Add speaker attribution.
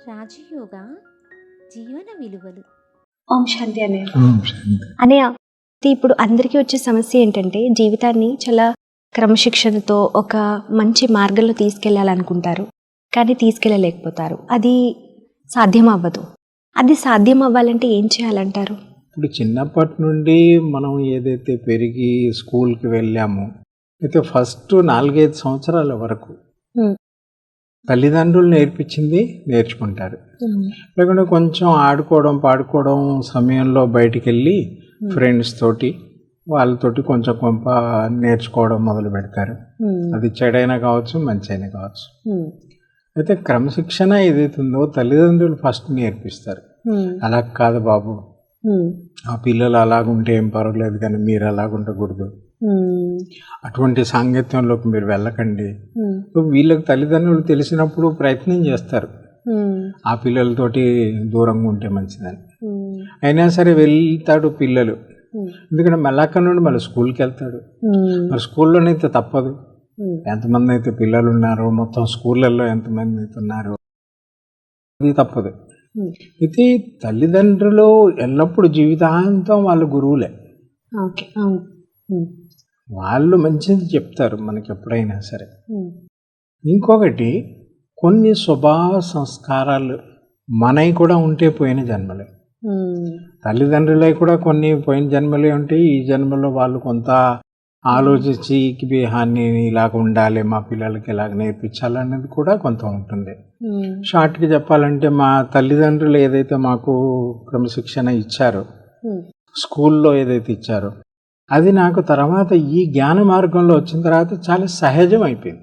Speaker 1: రాజయోగ జీవన విలువలు.
Speaker 2: ఓం శాంతి అన్నయ్య.
Speaker 3: శాంతి.
Speaker 2: అన్నయ్య, ఇప్పుడు అందరికీ వచ్చే సమస్య ఏంటంటే జీవితాన్ని చాలా క్రమశిక్షణతో ఒక మంచి మార్గంలో తీసుకెళ్ళాలనుకుంటారు, కానీ తీసుకెళ్ళలేకపోతారు. అది సాధ్యం అవ్వదు. అది సాధ్యం అవ్వాలంటే ఏం చేయాలంటారు?
Speaker 3: ఇప్పుడు చిన్నప్పటి నుండి మనం ఏదైతే పెరిగి స్కూల్కి వెళ్ళామో, అయితే ఫస్ట్ 4-5 సంవత్సరాల వరకు తల్లిదండ్రులు నేర్పించింది నేర్చుకుంటారు. లేకుంటే కొంచెం ఆడుకోవడం పాడుకోవడం సమయంలో బయటికి వెళ్ళి ఫ్రెండ్స్ తోటి వాళ్ళతోటి కొంచెం కొంత నేర్చుకోవడం మొదలు పెడతారు. అది చెడైనా కావచ్చు, మంచి అయినా కావచ్చు. అయితే క్రమశిక్షణ ఏదైతే ఉందో తల్లిదండ్రులు ఫస్ట్ నేర్పిస్తారు. అలా కాదు బాబు, ఆ పిల్లలు అలాగుంటే ఏం పర్వాలేదు, కానీ మీరు అలాగుండకూడదు, అటువంటి సాంగత్యంలోకి మీరు వెళ్ళకండి. వీళ్ళకి తల్లిదండ్రులు తెలిసినప్పుడు ప్రయత్నం చేస్తారు ఆ పిల్లలతోటి దూరంగా ఉంటే మంచిదని. అయినా సరే వెళ్తాడు పిల్లలు, ఎందుకంటే మళ్ళీ అక్కడ నుండి మళ్ళీ స్కూల్కి వెళ్తాడు. మరి స్కూల్లోనైతే తప్పదు. ఎంతమంది అయితే పిల్లలు ఉన్నారో, మొత్తం స్కూళ్ళల్లో ఎంతమంది అయితే ఉన్నారో, అది తప్పదు. అయితే తల్లిదండ్రులు ఎల్లప్పుడూ జీవితాంతం వాళ్ళ గురువులే. వాళ్ళు మంచిది చెప్తారు మనకి ఎప్పుడైనా సరే. ఇంకొకటి, కొన్ని స్వభావ సంస్కారాలు మనవి కూడా ఉంటే పోయిన జన్మలే, తల్లిదండ్రులై కూడా కొన్ని పోయిన జన్మలే ఉంటాయి. ఈ జన్మలో వాళ్ళు కొంత ఆలోచించి హాన్ని ఇలాగ ఉండాలి, మా పిల్లలకి ఇలాగ నేర్పించాలనేది కూడా కొంత ఉంటుంది. షార్ట్గా చెప్పాలంటే మా తల్లిదండ్రులు ఏదైతే మాకు క్రమశిక్షణ ఇచ్చారో, స్కూల్లో ఏదైతే ఇచ్చారో, అది నాకు తర్వాత ఈ జ్ఞాన మార్గంలో వచ్చిన తర్వాత చాలా సహజం అయిపోయింది.